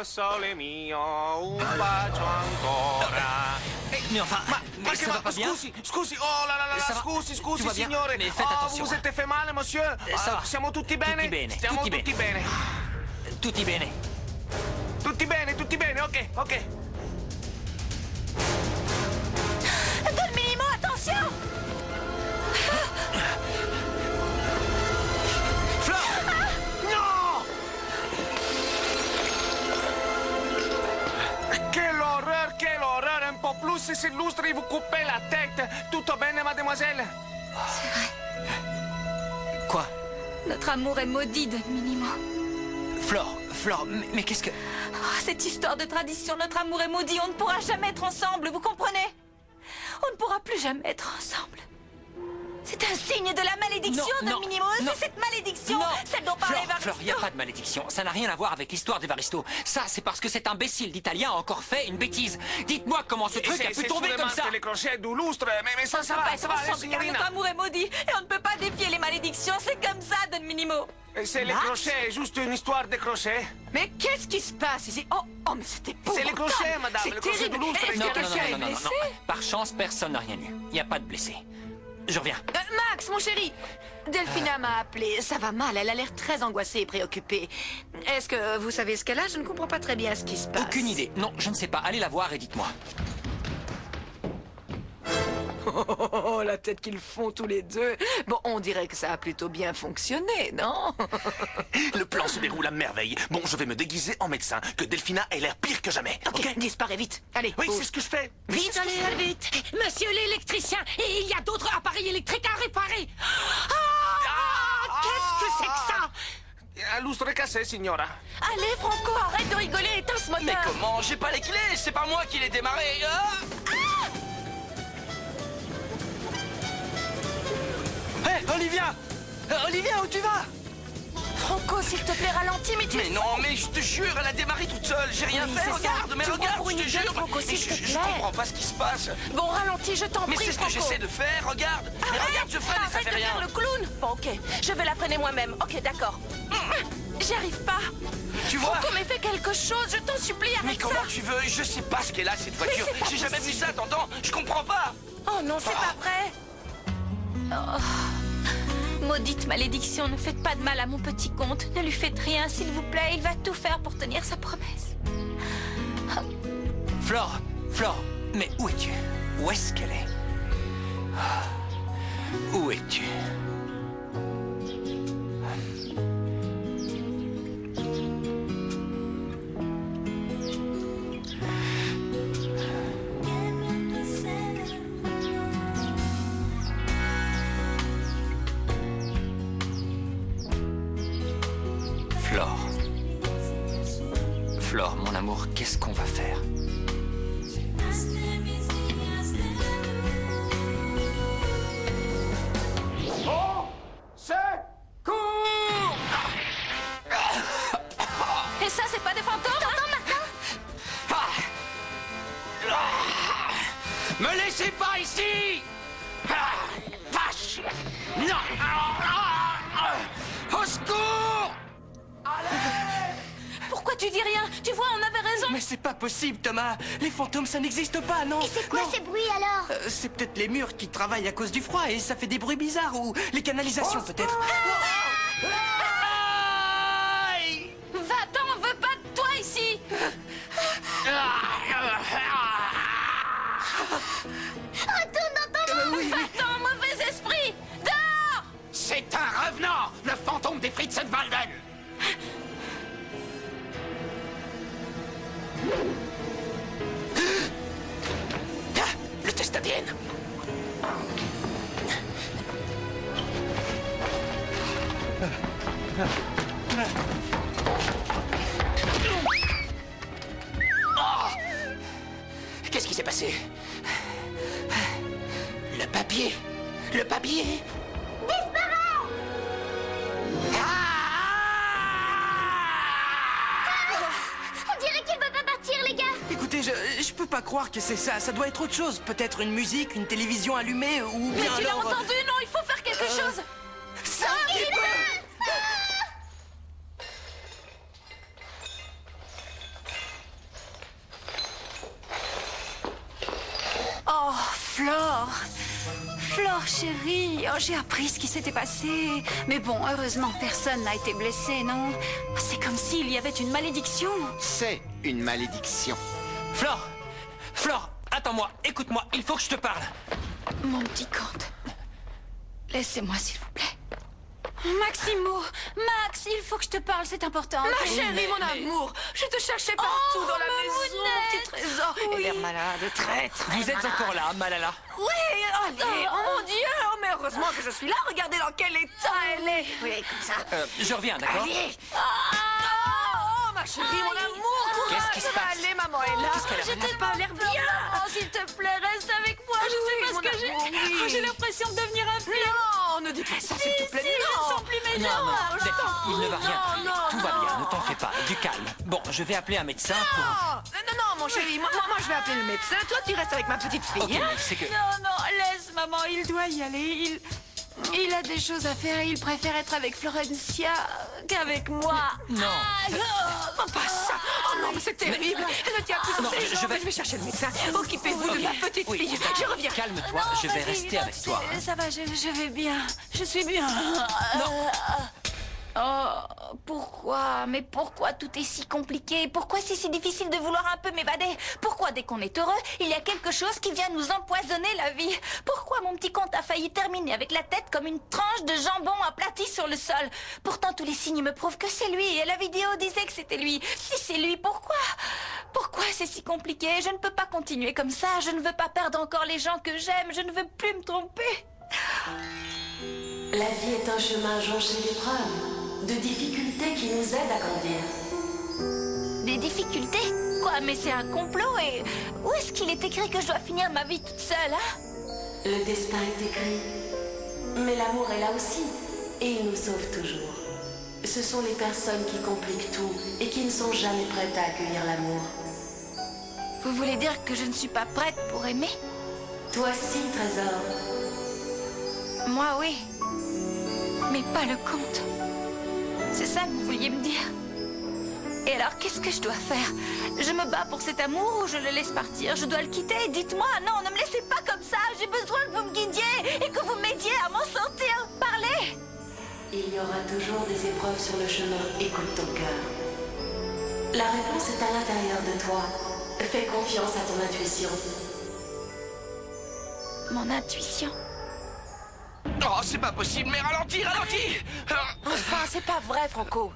sole mio, un bacio ancora. Mais enfin, Ma ça va pas bien? Scusi, oh là là là, Ça va? scusi, Tu vas bien? signore. Mais faites attention. Vous êtes fait male, monsieur? Ça va. Siamo tutti bene? Tutti bene, Stiamo tutti tutti bene. Tutti bene. Tutti bene, ok. Don Minimo, attention! No! Quel horreur, un po' plus s'illustre, vous coupez la tête. Tutto bene, mademoiselle? C'est vrai. Quoi? Notre amour est maudit, Don Minimo. Flore, mais qu'est-ce que... Oh, cette histoire de tradition, notre amour est maudit. On ne pourra jamais être ensemble, vous comprenez? On ne pourra plus jamais être ensemble. C'est un signe de la malédiction, Non, Don Minimo. non. C'est cette malédiction, celle dont parlait Evaristo. Flore, il n'y a pas de malédiction. Ça n'a rien à voir avec l'histoire d'Evaristo. Ça, c'est parce que cet imbécile d'Italien a encore fait une bêtise. Dites-moi comment ce truc a pu tomber comme ça. Les crochets du lustre, mais ça On ne peut pas va, être ensemble car signorina. notre amour est maudit. Et on ne peut pas défier les malédictions. C'est comme ça, Don Minimo. C'est les crochets, juste une histoire de crochets. Mais qu'est-ce qui se passe ici? Oh, mais c'était pas. C'est les crochets, madame, C'est les crochets terrible. du lustre. Est-ce Non, que quelqu'un est non. blessé? Par chance, personne n'a rien eu. Il n'y a pas de blessé. Je reviens. Max, mon chéri, Delphina m'a appelé. Ça va mal, elle a l'air très angoissée et préoccupée. Est-ce que vous savez ce qu'elle a? Je ne comprends pas très bien ce qui se passe. Aucune idée. Non, je ne sais pas. Allez la voir et dites-moi. Oh, la tête qu'ils font tous les deux. Bon, on dirait que ça a plutôt bien fonctionné, non? Le plan se déroule à merveille. Bon, je vais me déguiser en médecin, que Delphina ait l'air pire que jamais. Ok, disparaît vite. Allez, Oui, bouge. c'est ce que je fais. Vite, allez, vite. Monsieur l'électricien, et il y a d'autres appareils électriques à réparer. Qu'est-ce que c'est que ça? Un lustre cassé, signora. Allez, Franco, arrête de rigoler, éteins ce moteur. Mais comment? J'ai pas les clés, c'est pas moi qui l'ai démarré. Hé, Olivia! Olivia, où tu vas? Franco, s'il te plaît, ralentis, mais tu... Mais non, mais je te jure, elle a démarré toute seule. J'ai rien Oui, fait, c'est ça. regarde, mais Tu me prends regarde, pour je une te idiote, jure. Franco, Mais s'il te je plaît. comprends pas ce qui se passe. Bon, ralentis, je t'en Mais prie, c'est ce que Franco. j'essaie de faire, regarde. Mais regarde, je freine et ça Arrête fait de faire rien. le clown. Bon, ok, je vais la freiner moi-même. Ok, d'accord. J'y arrive pas. Tu vois? Franco, mais fais quelque chose, je t'en supplie, Mais arrête comment ça. tu veux? Je sais pas ce qu'elle a, cette voiture. c'est pas J'ai jamais vu possible. ça, t'entends? Je comprends pas. Oh non, c'est pas vrai. Oh. Maudite malédiction, ne faites pas de mal à mon petit comte. Ne lui faites rien, s'il vous plaît. Il va tout faire pour tenir sa promesse. Flore, mais où es-tu? Où est-ce qu'elle est? Où es-tu? Flore, mon amour, qu'est-ce qu'on va faire? Et ça, c'est pas des fantômes, Me laissez pas ici! Vache! Non! Au secours! Pourquoi tu dis rien? Tu vois, on avait raison. Mais c'est pas possible, Thomas. Les fantômes, ça n'existe pas, non. Et c'est quoi Non. ces bruits alors? C'est peut-être les murs qui travaillent à cause du froid et ça fait des bruits bizarres ou les canalisations peut-être. Va-t'en, on veut pas de toi ici. Retourne dans ton monde! Va-t'en, mauvais esprit. Dehors. C'est un revenant! Le fantôme des Fritzenwalden! Le test ADN! Oh! Qu'est-ce qui s'est passé? Le papier! Le papier! On dirait qu'il veut pas partir, les gars! Écoutez, je peux pas croire que c'est ça. Ça doit être autre chose. Peut-être une musique, une télévision allumée ou Mais bien tu l'as alors... entendu, non? Il faut faire quelque chose. Oh, chérie, j'ai appris ce qui s'était passé. Mais bon, heureusement, personne n'a été blessé, non? C'est comme s'il y avait une malédiction. C'est une malédiction. Flore! Flore, attends-moi, écoute-moi, il faut que je te parle. Mon petit Comte, laissez-moi s'il vous plaît. Maximo, Max, il faut que je te parle, c'est important. Ma chérie, mon amour, je te cherchais partout dans la maison, petit trésor. Oui. Et l'air malade, traître. Vous êtes encore là, Malala. Oui, allez, oh mon Dieu, oh, mais heureusement que je suis là, regardez dans quel état elle est. Oui, comme ça. Je reviens, d'accord? Allez. Oh, ma chérie, mon amour, Qu'est-ce qui se passe? Allez, maman est là. Qu'est-ce qu'elle a? Je t'ai pas l'air bien. Oh, s'il te plaît, reste avec moi. Je sais pas ce que j'ai. Oh, j'ai l'impression de devenir un film. Non, ne dis pas ça, s'il te plaît. Je ne sens plus mes Non, jambes. non, il ne va rien. non, Tout va bien, ne t'en fais pas, du calme. Bon, je vais appeler un médecin pour... Non, mon chéri, moi, je vais appeler le médecin. Toi, tu restes avec ma petite fille. Ok, hein? mais c'est que... Non, laisse, maman, il doit y aller. Il a des choses à faire et il préfère être avec Florencia qu'avec moi. Non. Pas ça. Oh non, mais c'est terrible. Elle ne tient plus sur Non, ses je jambes. vais- Je vais chercher le médecin. Occupez-vous de ma petite Oui, fille. d'accord. Je reviens. Calme-toi, je vais rester avec toi. hein. Ça va, je vais bien. Je suis bien. Oh, pourquoi? Mais pourquoi tout est si compliqué? Pourquoi c'est si difficile de vouloir un peu m'évader? Pourquoi dès qu'on est heureux, il y a quelque chose qui vient nous empoisonner la vie? Pourquoi mon petit Comte a failli terminer avec la tête comme une tranche de jambon aplatie sur le sol? Pourtant tous les signes me prouvent que c'est lui et la vidéo disait que c'était lui. Si c'est lui, pourquoi? Pourquoi c'est si compliqué? Je ne peux pas continuer comme ça. Je ne veux pas perdre encore les gens que j'aime. Je ne veux plus me tromper. La vie est un chemin jonché d'épreuves, de difficultés qui nous aident à grandir. Des difficultés? Quoi, mais c'est un complot et... Où est-ce qu'il est écrit que je dois finir ma vie toute seule, hein? Le destin est écrit, mais l'amour est là aussi, et il nous sauve toujours. Ce sont les personnes qui compliquent tout et qui ne sont jamais prêtes à accueillir l'amour. Vous voulez dire que je ne suis pas prête pour aimer? Toi si, trésor. Moi, oui. Mais pas le Comte. C'est ça que vous vouliez me dire? Et alors, qu'est-ce que je dois faire? Je me bats pour cet amour ou je le laisse partir? Je dois le quitter? Dites-moi, non, ne me laissez pas comme ça. J'ai besoin que vous me guidiez et que vous m'aidiez à m'en sortir. Parlez! Il y aura toujours des épreuves sur le chemin. Écoute ton cœur. La réponse est à l'intérieur de toi. Fais confiance à ton intuition. Mon intuition. Oh, c'est pas possible, mais ralentis! Enfin, c'est pas vrai, Franco.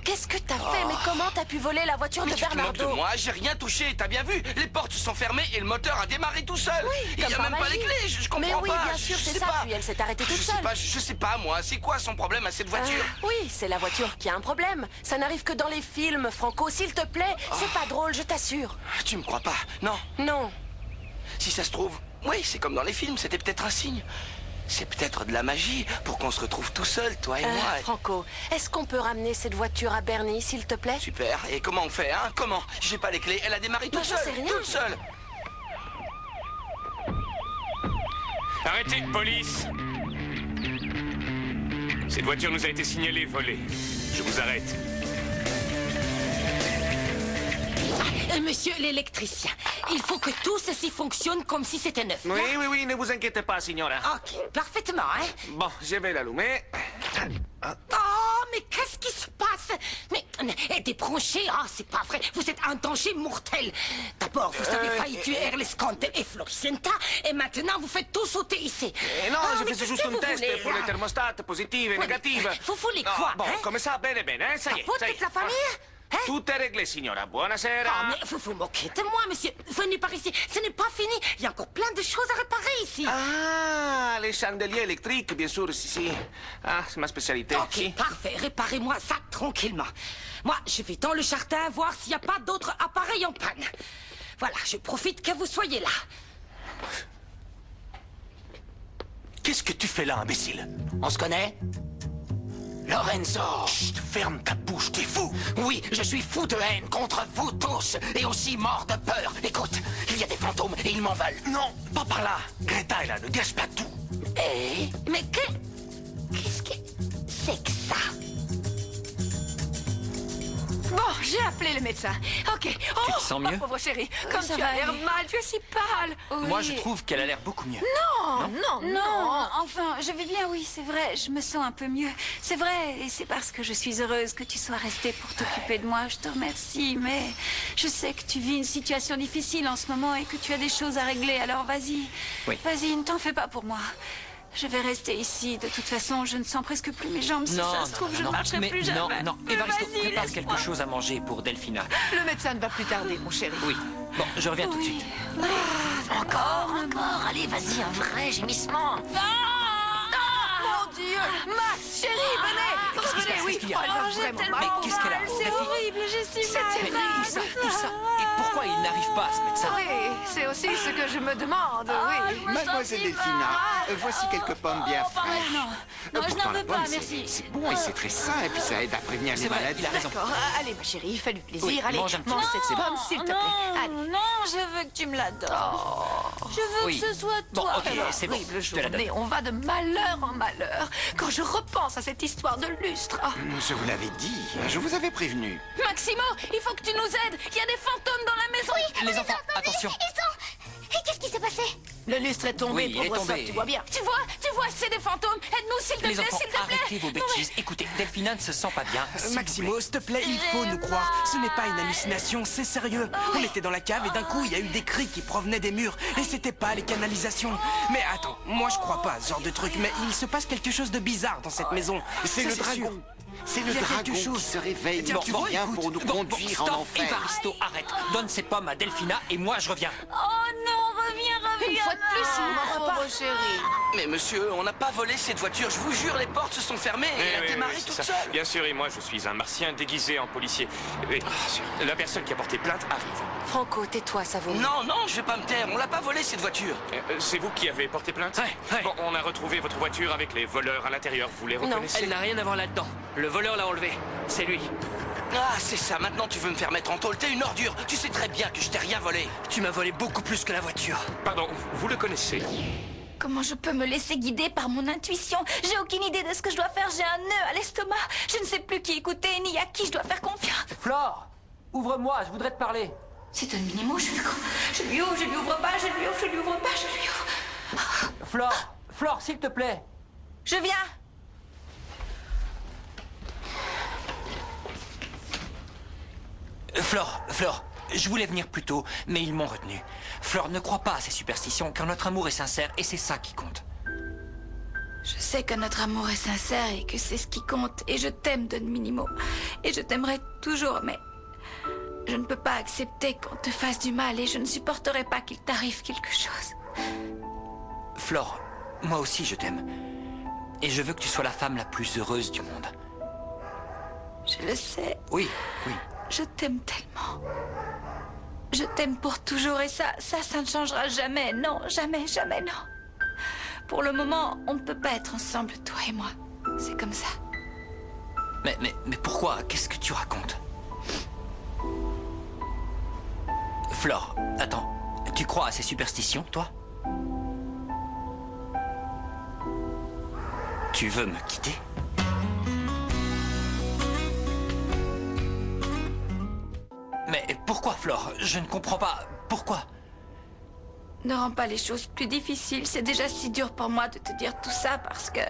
Qu'est-ce que t'as fait? Mais comment t'as pu voler la voiture Mais de tu te moques de Bernardo? moi, j'ai rien touché, t'as bien vu? Les portes sont fermées et le moteur a démarré tout seul. Oui, Il y a comme par même pas les magie. clés, je comprends Mais oui, pas. bien sûr, je c'est sais ça, pas. puis elle s'est arrêtée toute Je sais seule. pas, je sais pas moi, c'est quoi son problème à cette voiture? Oui, c'est la voiture qui a un problème. Ça n'arrive que dans les films, Franco. S'il te plaît, c'est pas drôle, je t'assure. Tu me crois pas? Non. Non. Si ça se trouve, oui, c'est comme dans les films, c'était peut-être un signe. C'est peut-être de la magie pour qu'on se retrouve tout seul, toi et moi. Franco, est-ce qu'on peut ramener cette voiture à Bernie, s'il te plaît? Super, et comment on fait, hein? Comment? J'ai pas les clés, elle a démarré toute j'en seule, sais rien. toute seule. Arrêtez, police! Cette voiture nous a été signalée volée. Je vous arrête. Monsieur l'électricien, il faut que tout ceci fonctionne comme si c'était neuf. Oui, ne vous inquiétez pas, signora. Ok, parfaitement, hein? Bon, je vais l'allumer. Oh, mais qu'est-ce qui se passe? Mais débranché, ah, c'est pas vrai. Vous êtes un danger mortel. D'abord, vous avez failli tuer Erlesconte et Floricienta, et maintenant vous faites tout sauter ici. Non, Ah, je mais faisais qu'est-ce juste que un vous test voulez, pour là? les thermostats, positive et Ouais, négative. vous voulez quoi, Bon, hein? comme ça, bene, hein, ça y est, Pour ça y est. toute la famille? Hein? Tout est réglé, signora. Buonasera. Ah, mais vous vous moquez de moi, monsieur. Venez par ici. Ce n'est pas fini. Il y a encore plein de choses à réparer ici. Ah, les chandeliers électriques, bien sûr, si. Ah, c'est ma spécialité. Ok, Si. parfait. Réparez-moi ça tranquillement. Moi, je vais dans le jardin voir s'il n'y a pas d'autres appareils en panne. Voilà, je profite que vous soyez là. Qu'est-ce que tu fais là, imbécile? On se connaît? Lorenzo! Chut, ferme ta bouche, t'es fou! Oui, je suis fou de haine contre vous tous, et aussi mort de peur. Écoute, il y a des fantômes et ils m'en veulent. Non, pas par là! Greta est là, ne gâche pas tout! Mais qu'est-ce que c'est que ça? Bon, J'ai appelé le médecin. Ok. Oh, Tu te sens mieux? pauvre chérie, comme ça tu va as l'air aller. mal, tu es si pâle. Moi, je trouve qu'elle a l'air beaucoup mieux. Non, enfin, je vais bien, oui, c'est vrai, je me sens un peu mieux. C'est vrai, et c'est parce que je suis heureuse que tu sois resté pour t'occuper de moi. Je te remercie, mais je sais que tu vis une situation difficile en ce moment et que tu as des choses à régler, alors vas-y. Oui. Vas-y, ne t'en fais pas pour moi. Je vais rester ici. De toute façon, je ne sens presque plus mes jambes. Si ça se trouve, je ne marcherai mais plus non, jamais. non, Mais Évaristo, vas-y, prépare laisse-moi. quelque chose à manger pour Delphina. Le médecin ne va plus tarder, mon chéri. Oui. Bon, je reviens tout de suite. Encore. Allez, vas-y, un vrai gémissement. Mon Dieu, Max, chérie, venez. Venez, oui. Qu'est-ce qu'il y a? Oh, elle va j'ai vraiment tellement mal. Mais qu'est-ce qu'elle a? C'est Delphine horrible, j'ai si mal. Mais où ça? Et pourquoi il n'arrive pas, ce médecin? Oui, c'est aussi ce que je me demande, oui. Mademoiselle Delphina, voici quelques pommes bien fraîches. Non, je Pourtant, n'en la veux pas, pomme, merci. C'est bon et c'est très sain et puis ça aide à prévenir C'est les vrai, maladies. il a raison. D'accord, allez, ma chérie, fais du plaisir. Oui, allez, mange un petit mange peu, cette c'est bon. pomme, s'il te plaît. Allez. Non, je veux que tu me la donnes. Je veux Oui. que ce soit Bon, toi. ok, c'est bon, Horrible je te la donne. journée, on va de malheur en malheur. Quand je repense à cette histoire de lustre. Ah. Je vous l'avais dit, je vous avais prévenu. Maximo, il faut que tu nous aides. Il y a des fantômes dans la maison. Les enfants, attention. Ils sont... Et qu'est-ce qui s'est passé? Le lustre est tombé, Oui, il est pauvre tombé. soeur, tu vois bien. Tu vois, c'est des fantômes. Aide-nous, s'il te Les plaît, enfants, s'il te plaît. arrêtez vos bêtises. Écoutez, Delphina ne se sent pas bien. s'il vous Maximo, plaît. s'il te plaît, il faut nous croire. Ce n'est pas une hallucination, c'est sérieux. On était dans la cave et d'un coup, il y a eu des cris qui provenaient des murs. Et c'était pas les canalisations. Mais attends, moi je crois pas à ce genre de truc, mais il se passe quelque chose de bizarre dans cette maison. C'est Ça, le dragon. sûr. C'est le Il y a dragon quelque chose. qui se réveille. Tiens, tu vois, vient écoute. pour nous conduire stop, en enfer. Évaristo, arrête. Donne ces pommes à Delphina et moi je reviens. Oh non, reviens. Une fois de plus, il ne pauvre chérie. Mais monsieur, on n'a pas volé cette voiture. Je vous jure, les portes se sont fermées et elle a démarré c'est toute ça. seule. Bien sûr, et moi je suis un martien déguisé en policier. Et la personne qui a porté plainte arrive. Franco, tais-toi, ça vaut mieux. Non, non, je vais pas me taire. On l'a pas volé cette voiture. C'est vous qui avez porté plainte? Ouais. Bon, on a retrouvé votre voiture avec les voleurs à l'intérieur. Vous les reconnaissez? Elle n'a rien à voir là-dedans. Le voleur l'a enlevé. C'est lui. Ah, c'est ça. Maintenant, tu veux me faire mettre en tôle. T'es une ordure. Tu sais très bien que je t'ai rien volé. Tu m'as volé beaucoup plus que la voiture. Pardon, vous le connaissez? Comment je peux me laisser guider par mon intuition? J'ai aucune idée de ce que je dois faire. J'ai un nœud à l'estomac. Je ne sais plus qui écouter ni à qui je dois faire confiance. Flore, ouvre-moi, je voudrais te parler. C'est un minimo. Je lui ouvre, je lui ouvre pas, je lui ouvre, je lui ouvre pas, je lui ouvre. Flore, s'il te plaît. Je viens. Flore, je voulais venir plus tôt, mais ils m'ont retenu. Flore, ne crois pas à ces superstitions, car notre amour est sincère et c'est ça qui compte. Je sais que notre amour est sincère et que c'est ce qui compte. Et je t'aime, Don Minimo. Et je t'aimerai toujours, mais je ne peux pas accepter qu'on te fasse du mal et je ne supporterai pas qu'il t'arrive quelque chose. Flore, moi aussi je t'aime. Et je veux que tu sois la femme la plus heureuse du monde. Je le sais. Oui. Je t'aime tellement. Je t'aime pour toujours et ça ne changera jamais. Non, jamais, non. Pour le moment, on ne peut pas être ensemble, toi et moi. C'est comme ça. Mais pourquoi? Qu'est-ce que tu racontes? Flore, attends. Tu crois à ces superstitions, toi? Tu veux me quitter? Mais pourquoi, Flore? Je ne comprends pas. Pourquoi? Ne rends pas les choses plus difficiles. C'est déjà si dur pour moi de te dire tout ça parce que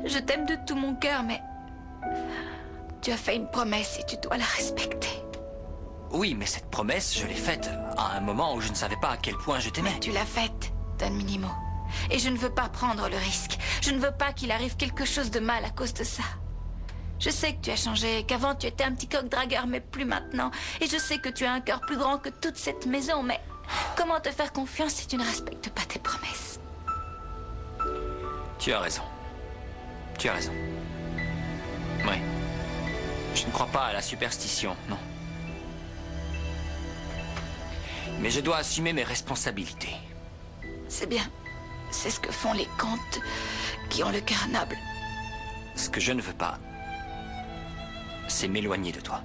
je t'aime de tout mon cœur, mais tu as fait une promesse et tu dois la respecter. Oui, mais cette promesse, je l'ai faite à un moment où je ne savais pas à quel point je t'aimais. Tu l'as faite, Don Minimo. Et je ne veux pas prendre le risque. Je ne veux pas qu'il arrive quelque chose de mal à cause de ça. Je sais que tu as changé, qu'avant tu étais un petit coq dragueur, mais plus maintenant. Et je sais que tu as un cœur plus grand que toute cette maison, mais comment te faire confiance si tu ne respectes pas tes promesses? Tu as raison. Tu as raison. Oui. Je ne crois pas à la superstition, non. Mais je dois assumer mes responsabilités. C'est bien. C'est ce que font les contes qui ont le cœur noble. Ce que je ne veux pas, c'est m'éloigner de toi.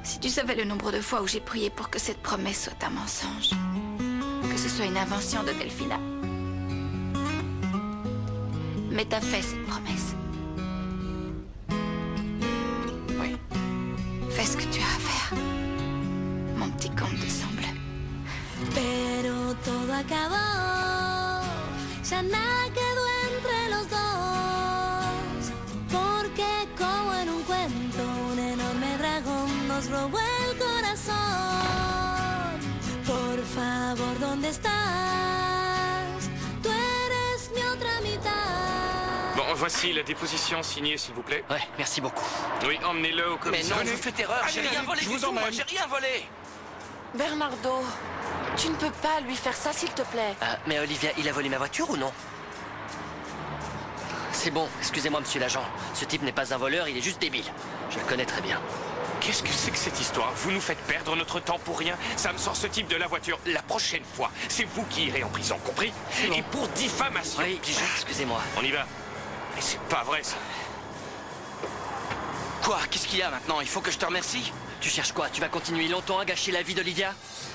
Si tu savais le nombre de fois où j'ai prié pour que cette promesse soit un mensonge, que ce soit une invention de Delphina. Mais t'as fait cette promesse. Oui. Fais ce que acabó, ya nada quedó entre los dos, porque como en un cuento un enorme dragón nos robó el corazón. Por favor, ¿dónde estás? Tú eres mi otra mitad. Bon, voici la déposition signée, s'il vous plaît. Ouais, merci beaucoup. Oui, emmenez-le au Mais commissariat. non, vous faites erreur, j'ai rien volé du tout, moi, j'ai rien volé. Bernardo, tu ne peux pas lui faire ça, s'il te plaît. Ah, mais Olivia, il a volé ma voiture ou non? C'est bon, excusez-moi, monsieur l'agent. Ce type n'est pas un voleur, il est juste débile. Je le connais très bien. Qu'est-ce que c'est que cette histoire? Vous nous faites perdre notre temps pour rien. Ça me sort ce type de la voiture. La prochaine fois, c'est vous qui irez en prison, compris? Bon. Et pour diffamation. Oui, Pigeon, excusez-moi. On y va. Mais c'est pas vrai, ça. Quoi? Qu'est-ce qu'il y a maintenant? Il faut que je te remercie? Tu cherches quoi? Tu vas continuer longtemps à gâcher la vie d'Olivia?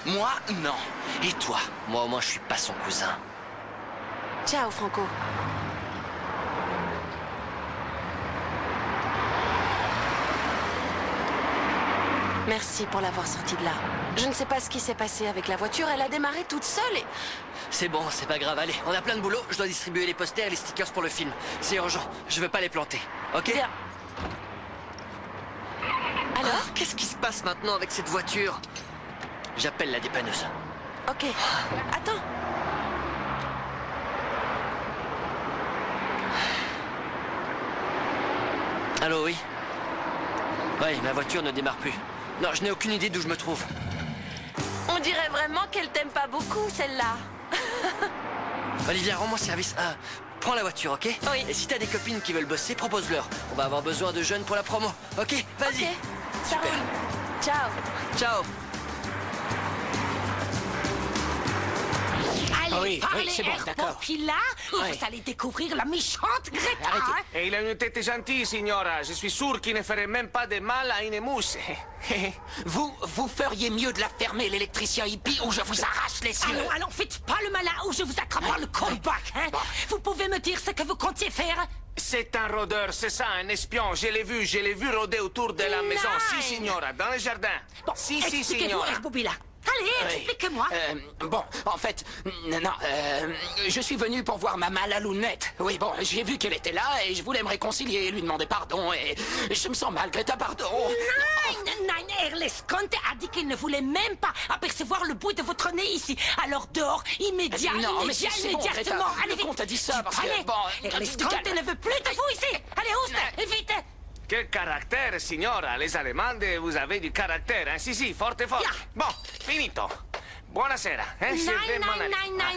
Moi, non. Et toi? Moi, au moins, je suis pas son cousin. Ciao, Franco. Merci pour l'avoir sortie de là. Je ne sais pas ce qui s'est passé avec la voiture. Elle a démarré toute seule et... C'est bon, c'est pas grave. Allez, on a plein de boulot. Je dois distribuer les posters et les stickers pour le film. C'est urgent. Je veux pas les planter. Ok? Bien. Alors? Qu'est-ce qui se passe maintenant avec cette voiture? J'appelle la dépanneuse. Ok. Attends. Allô, oui? Oui, ma voiture ne démarre plus. Non, je n'ai aucune idée d'où je me trouve. On dirait vraiment qu'elle t'aime pas beaucoup, celle-là. Olivia, rends-moi service. Prends la voiture, ok? Oui. Et si t'as des copines qui veulent bosser, propose-leur. On va avoir besoin de jeunes pour la promo. Ok? Vas-y. Ok, ça Super. roule. Ciao. Ciao. Allez, parlez, c'est bon, d'accord. Puis là, vous allez découvrir la méchante Greta. Hein? Et il a une tête gentille, signora. Je suis sûr qu'il ne ferait même pas de mal à une mouche. Vous feriez mieux de la fermer, l'électricien hippie, ou je vous arrache les yeux. Allons, faites pas le malin ou je vous attrape par le callback. Hein? Vous pouvez me dire ce que vous comptiez faire? C'est un rôdeur, c'est ça, un espion. Je l'ai vu rôder autour de la maison. Si, signora, dans le jardin. Bon, si, expliquez-vous, signora. Herbobila. Allez, expliquez-moi. Bon, en fait, non, je suis venu pour voir ma malalounette. Oui, bon, j'ai vu qu'elle était là et je voulais me réconcilier, lui demander pardon et je me sens mal, Greta, pardon. Nein, Erlesconte a dit qu'il ne voulait même pas apercevoir le bout de votre nez ici. Alors dehors, immédiatement. Non, mais c'est bon, Greta, allez, le comte a dit ça parce que, allez. bon... Erlesconte ne veut plus de vous ici. Allez, oust, vite. Quel caractère, signora. Les Allemandes, vous avez du caractère, hein? Si, forte. Bon, finito. Buonasera, hein?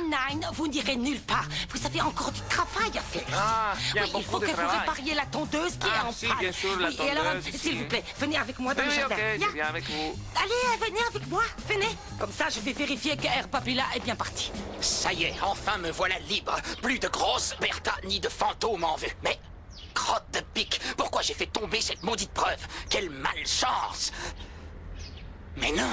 Nein, vous n'irez nulle part. Vous avez encore du travail à faire. Il y a oui, il beaucoup faut de que vous travail. répariez la tondeuse qui est en si, panne. bien sûr, la oui, et alors, tondeuse, s'il ici. vous plaît, venez avec moi dans le Oui, jardin. ok, je viens avec vous. Allez, venez avec moi, venez. Comme ça, je vais vérifier que Herbobila est bien parti. Ça y est, enfin me voilà libre. Plus de grosses Bertha ni de fantômes en vue. Mais, crotte de pique, pourquoi j'ai fait tomber cette maudite preuve? Quelle malchance! Mais non!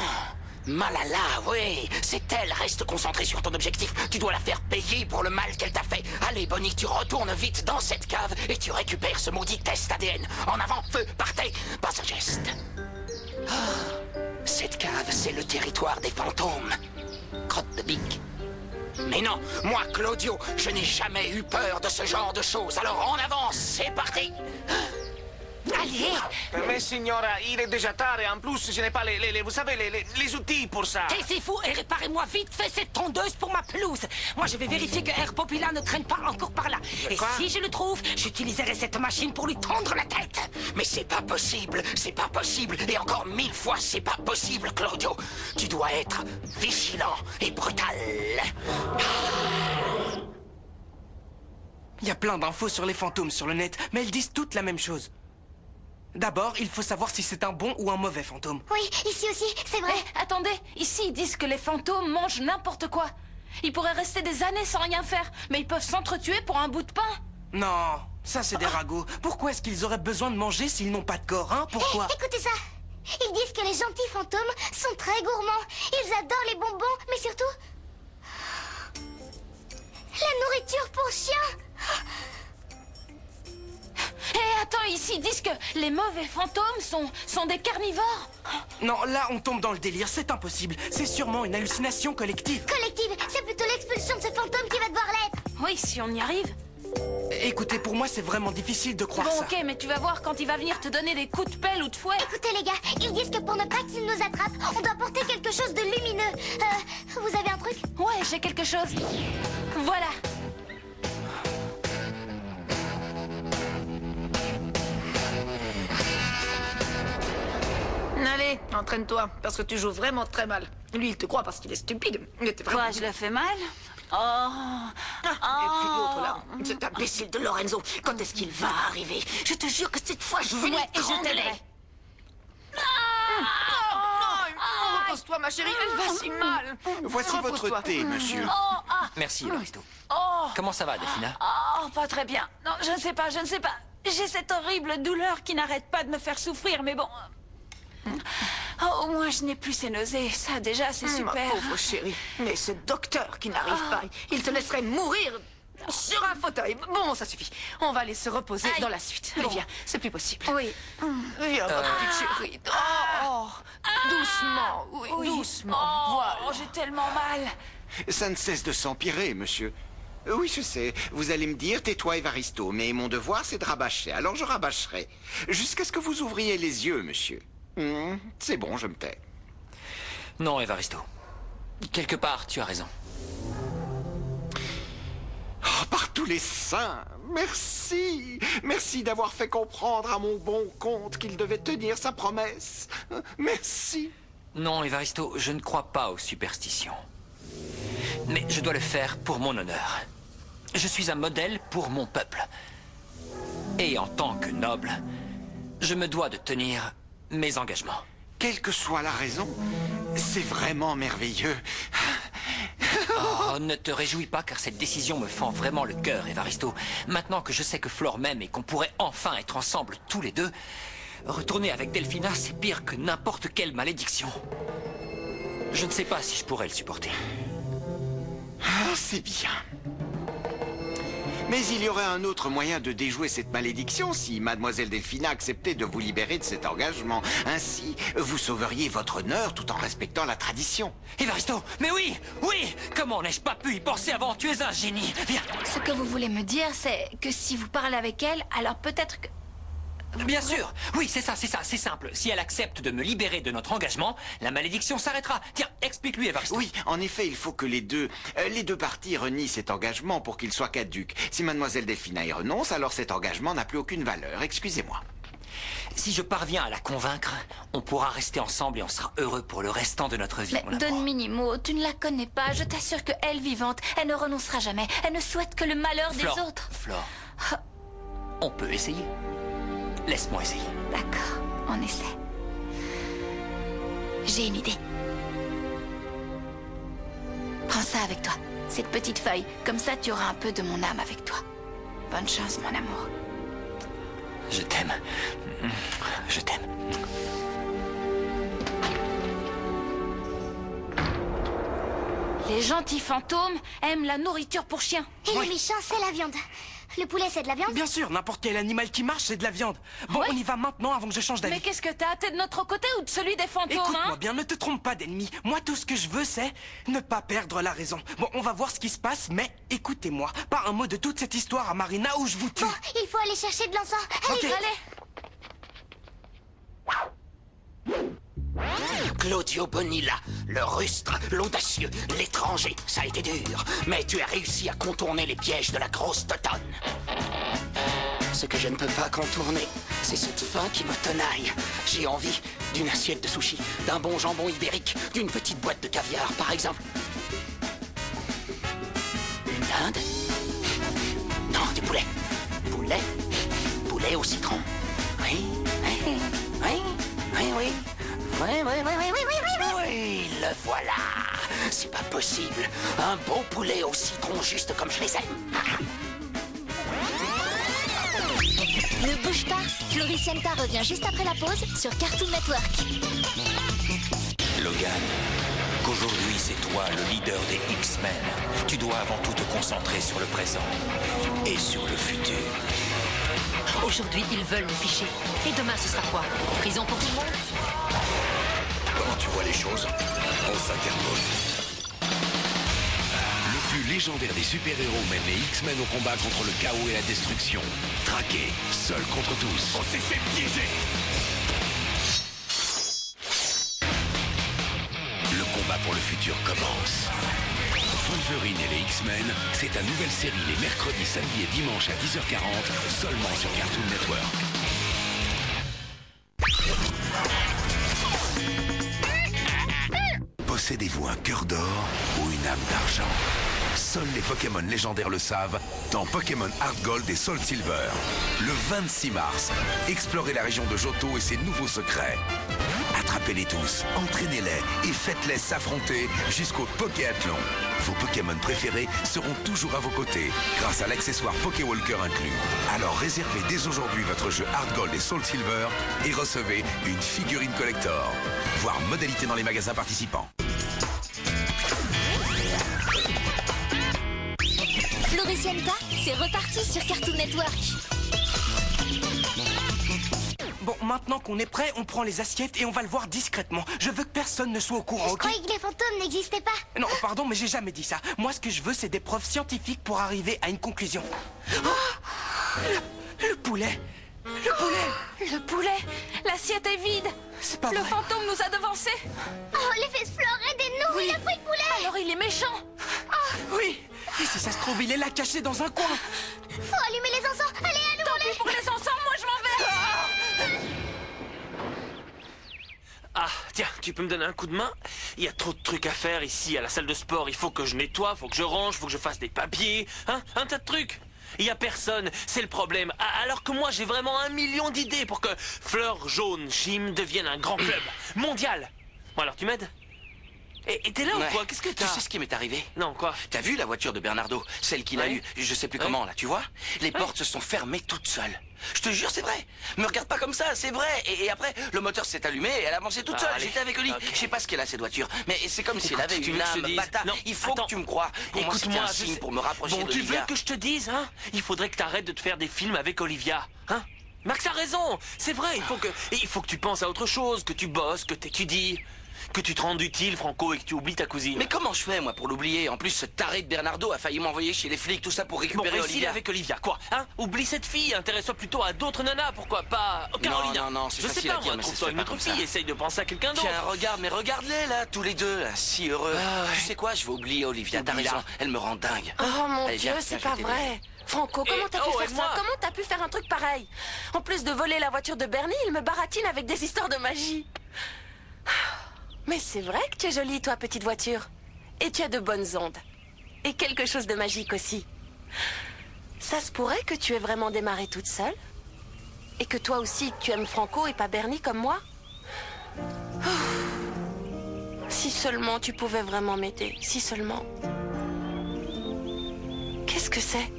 Malala, oui, c'est elle. Reste concentré sur ton objectif. Tu dois la faire payer pour le mal qu'elle t'a fait. Allez, Bonnie, tu retournes vite dans cette cave et tu récupères ce maudit test ADN. En avant, feu, partez, pas un geste. Cette cave, c'est le territoire des fantômes. Crotte de pique. Mais non, moi, Claudio, je n'ai jamais eu peur de ce genre de choses. Alors en avance, c'est parti. Allez. Mais signora, il est déjà tard et en plus, je n'ai pas vous savez, les outils pour ça. Taisez-vous et réparez-moi vite fait cette tondeuse pour ma pelouse. Moi, je vais vérifier que Herbobila ne traîne pas encore par là. Et si je le trouve, j'utiliserai cette machine pour lui tendre la tête. Mais c'est pas possible. Et encore 1000 fois, c'est pas possible, Claudio. Tu dois être vigilant et brutal. Il y a plein d'infos sur les fantômes sur le net, mais elles disent toutes la même chose. D'abord, il faut savoir si c'est un bon ou un mauvais fantôme. Oui, ici aussi, c'est vrai. Attendez, ici ils disent que les fantômes mangent n'importe quoi. Ils pourraient rester des années sans rien faire, mais ils peuvent s'entretuer pour un bout de pain. Non, ça c'est des ragots. Pourquoi est-ce qu'ils auraient besoin de manger s'ils n'ont pas de corps, hein? Pourquoi? Écoutez ça. Ils disent que les gentils fantômes sont très gourmands. Ils adorent les bonbons, mais surtout... la nourriture pour chiens. Hé, Attends, ici, ils disent que les mauvais fantômes sont des carnivores. Non, là, on tombe dans le délire, c'est impossible. C'est sûrement une hallucination collective. Collective, c'est plutôt l'expulsion de ce fantôme qui va devoir l'être. Oui, si on y arrive. Écoutez, pour moi, c'est vraiment difficile de croire Bon, ça. ok, mais tu vas voir quand il va venir te donner des coups de pelle ou de fouet. Écoutez les gars, ils disent que pour ne pas qu'il nous attrape, on doit porter quelque chose de lumineux. Vous avez un truc? Ouais, j'ai quelque chose. Voilà. Allez, entraîne-toi, parce que tu joues vraiment très mal. Lui, il te croit parce qu'il est stupide. Il était vraiment... Quoi, je le fais mal? Et puis l'autre là, cet imbécile de Lorenzo, quand est-ce qu'il va arriver? Je te jure que cette fois, je vais l'étrangler. Repose-toi, ma chérie, elle va si mal. Voici votre thé, monsieur. Merci, Evaristo. Oh, Comment ça va, Delphina? oh, pas très bien. Non, je ne sais pas, je ne sais pas. J'ai cette horrible douleur qui n'arrête pas de me faire souffrir, mais bon... Oh, au moins, je n'ai plus ces nausées. Ça, déjà, c'est super. Ma pauvre chérie, mais ce docteur qui n'arrive pas, il te laisserait mourir sur un fauteuil. Bon, ça suffit. On va aller se reposer dans la suite. Allez, viens, c'est plus possible. Oui. Viens, ma petite chérie. Doucement, oui, doucement. Voilà. Oh, j'ai tellement mal. Ça ne cesse de s'empirer, monsieur. Oui, je sais. Vous allez me dire, tais-toi, Evaristo. Mais mon devoir, c'est de rabâcher. Alors je rabâcherai. Jusqu'à ce que vous ouvriez les yeux, monsieur. C'est bon, je me tais. Non, Evaristo. Quelque part, tu as raison. Oh, par tous les saints, merci. Merci d'avoir fait comprendre à mon bon comte qu'il devait tenir sa promesse. Merci. Non, Evaristo, je ne crois pas aux superstitions. Mais je dois le faire pour mon honneur. Je suis un modèle pour mon peuple. Et en tant que noble, je me dois de tenir mes engagements. Quelle que soit la raison, c'est vraiment merveilleux. Oh, ne te réjouis pas, car cette décision me fend vraiment le cœur, Evaristo. Maintenant que je sais que Flore m'aime et qu'on pourrait enfin être ensemble tous les deux, retourner avec Delphina, c'est pire que n'importe quelle malédiction. Je ne sais pas si je pourrais le supporter. Ah, c'est bien. Mais il y aurait un autre moyen de déjouer cette malédiction si Mademoiselle Delphina acceptait de vous libérer de cet engagement. Ainsi, vous sauveriez votre honneur tout en respectant la tradition. Evaristo, mais oui, oui! Comment n'ai-je pas pu y penser avant? Tu es un génie! Viens! Ce que vous voulez me dire, c'est que si vous parlez avec elle, alors peut-être que... Bien sûr! Oui, c'est ça, c'est simple. Si elle accepte de me libérer de notre engagement, la malédiction s'arrêtera. Tiens, explique-lui, Evaristo. Oui, en effet, il faut que les deux parties renient cet engagement pour qu'il soit caduc. Si Mademoiselle Delphina y renonce, alors cet engagement n'a plus aucune valeur. Excusez-moi. Si je parviens à la convaincre, on pourra rester ensemble et on sera heureux pour le restant de notre vie. Mais Don Minimo, tu ne la connais pas. Je t'assure que elle, vivante, elle ne renoncera jamais. Elle ne souhaite que le malheur des autres. Flore, on peut essayer. Laisse-moi essayer. D'accord, on essaie. J'ai une idée. Prends ça avec toi, cette petite feuille. Comme ça, tu auras un peu de mon âme avec toi. Bonne chance, mon amour. Je t'aime. Je t'aime. Les gentils fantômes aiment la nourriture pour chiens. Et les méchants, c'est la viande. Le poulet, c'est de la viande? Bien sûr, n'importe quel animal qui marche, c'est de la viande. Bon, on y va maintenant avant que je change d'avis. Mais qu'est-ce que t'as? T'es de notre côté ou de celui des fantômes? Écoute-moi bien, ne te trompe pas d'ennemi. Moi, tout ce que je veux, c'est ne pas perdre la raison. Bon, on va voir ce qui se passe, mais écoutez-moi. Pas un mot de toute cette histoire à Marina ou je vous tue. Bon, il faut aller chercher de l'encens. Allez, allez. Claudio Bonilla, le rustre, l'audacieux, l'étranger, ça a été dur. Mais tu as réussi à contourner les pièges de la grosse totonne. Ce que je ne peux pas contourner, c'est cette faim qui me tenaille. J'ai envie d'une assiette de sushi, d'un bon jambon ibérique, d'une petite boîte de caviar, par exemple. Une dinde? Non, du poulet. Poulet au citron. Oui, oui, oui, oui, oui. Oui, le voilà. C'est pas possible. Un bon poulet au citron juste comme je les aime. Ne bouge pas. Floricienta revient juste après la pause sur Cartoon Network. Logan, qu'aujourd'hui c'est toi le leader des X-Men. Tu dois avant tout te concentrer sur le présent et sur le futur. Aujourd'hui, ils veulent me ficher. Et demain, ce sera quoi? Prison pour tout le monde? Comment tu vois les choses? On s'interpose. Le plus légendaire des super-héros mène les X-Men au combat contre le chaos et la destruction. Traqués, seuls contre tous. On s'est fait piéger. Le combat pour le futur commence. Wolverine et les X-Men, c'est ta nouvelle série les mercredis, samedis et dimanches à 10h40, seulement sur Cartoon Network. Possédez-vous un cœur d'or ou une âme d'argent? Seuls les Pokémon légendaires le savent dans Pokémon Heart Gold et Soul Silver. Le 26 mars, explorez la région de Johto et ses nouveaux secrets. Attrapez-les tous, entraînez-les et faites-les s'affronter jusqu'au Pokéathlon. Vos Pokémon préférés seront toujours à vos côtés grâce à l'accessoire Pokéwalker inclus. Alors réservez dès aujourd'hui votre jeu Heart Gold et Soul Silver et recevez une figurine collector. Voir modalité dans les magasins participants. Floricienta, c'est reparti sur Cartoon Network. Bon, maintenant qu'on est prêt, on prend les assiettes et on va le voir discrètement. Je veux que personne ne soit au courant, Je ok? croyais que les fantômes n'existaient pas. Non, pardon, mais j'ai jamais dit ça. Moi, ce que je veux, c'est des preuves scientifiques pour arriver à une conclusion. Oh, le poulet! Le poulet! Le poulet! L'assiette est vide! C'est pas Le vrai. fantôme nous a devancés! Oh, l'effet de Flore, aidez-nous, il a pris le poulet. Alors il est méchant! Oui! Et si ça se trouve, il est là, caché dans un coin. Faut allumer les encens. Allez, allumons-les. Pour les encens, moi je m'en vais! Ah, tiens, tu peux me donner un coup de main? Il y a trop de trucs à faire ici, à la salle de sport. Il faut que je nettoie, faut que je range, faut que je fasse des papiers. Hein? Un tas de trucs. Il y a personne, c'est le problème. Alors que moi, j'ai vraiment 1 million d'idées pour que Fleur Jaune Gym devienne un grand club mondial. Bon, alors tu m'aides? Et t'es là Ouais. ou quoi? Qu'est-ce que t'as? Tu sais ce qui m'est arrivé? Non, quoi? T'as vu la voiture de Bernardo? Celle qu'il a Ouais. eue, je sais plus Ouais. comment, là, tu vois? Les portes se sont fermées toutes seules. Je te jure, c'est vrai. Me regarde pas comme ça, c'est vrai. Et après, le moteur s'est allumé et elle a avancé toute Ah, seule. allez. J'étais avec Oli. Ok. Je sais pas ce qu'elle a, cette voiture. Mais c'est comme si elle Écoute, avait tu une veux que je te âme. dise? Bata, Non, il faut attends. que tu me crois. Pour moi, c'était Écoute-moi, un je signe sais- pour me rapprocher Bon, tu d'Olivia. veux que je te dise, hein? Il faudrait que t'arrêtes de te faire des films avec Olivia, hein? Max a raison, c'est vrai, il faut que tu penses à autre chose, que tu bosses, que t'étudies, que tu te rendes utile, Franco, et que tu oublies ta cousine. Mais comment je fais, moi, pour l'oublier? En plus, ce taré de Bernardo a failli m'envoyer chez les flics, tout ça pour Bon, récupérer réussis Olivia. avec Olivia, quoi, hein? Oublie cette fille, intéresse-toi plutôt à d'autres nanas, pourquoi pas Carolina. non, c'est Je sais facile pas, à dire, moi, mais ça se trouve-toi fait une pas autre comme fille, ça. essaye de penser à quelqu'un d'autre. Tiens, regarde, mais regarde-les, là, tous les deux, là, si heureux. Ah ouais. Tu sais quoi, je vais oublier Olivia, t'as Oublie-la. raison, elle me rend dingue. Oh mon Allez, Dieu, viens, c'est viens, pas je vais t'aider. vrai. Franco, comment t'as pu faire aide-moi. ça? Comment t'as pu faire un truc pareil? En plus de voler la voiture de Bernie, il me baratine avec des histoires de magie. Mais c'est vrai que tu es jolie, toi, petite voiture. Et tu as de bonnes ondes. Et quelque chose de magique aussi. Ça se pourrait que tu aies vraiment démarré toute seule? Et que toi aussi, tu aimes Franco et pas Bernie comme moi? Si seulement tu pouvais vraiment m'aider, si seulement. Qu'est-ce que c'est?